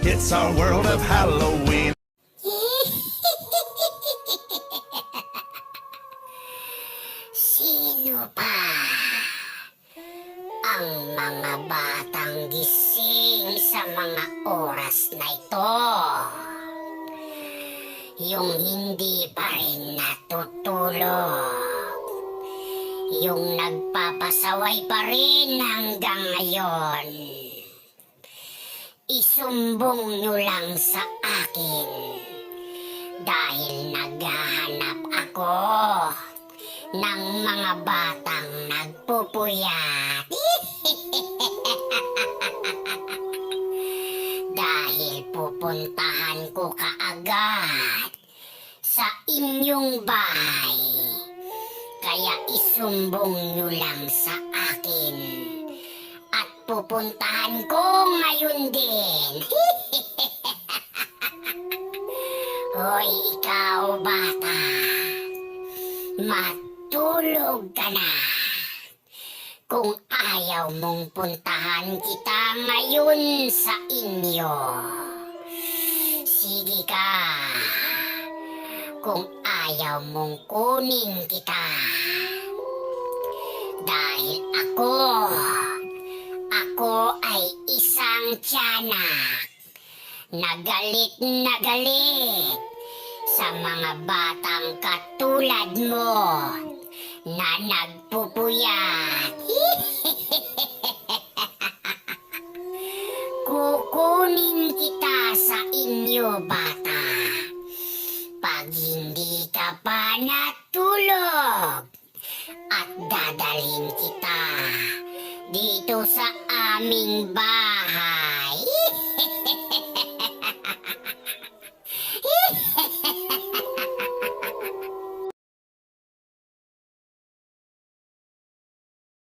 It's our world of Halloween. Sino pa ang mga batang gising sa mga oras na ito? Yung hindi pa rin natutulog. Yung nagpapasaway pa rin hanggang ngayon. Isumbong nyo lang sa akin dahil naghahanap ako ng mga batang nagpupuyat. Dahil pupuntahan ko kaagad sa inyong bahay. Kaya isumbong nyo lang sa akin at pupuntahan ko ngayon din. Hoy, ikaw bata, matulog ka na. Kung ayaw mong puntahan kita ngayon sa inyo, sige ka. Kung ayaw mong kunin kita, dahil ako ay isang tiyanak na galit sa mga batang katulad mo na nagpupuyat. Kukunin kita sa inyo, bata, pag hindi ka pa natulog, at dadalhin kita dito sa aming bahay.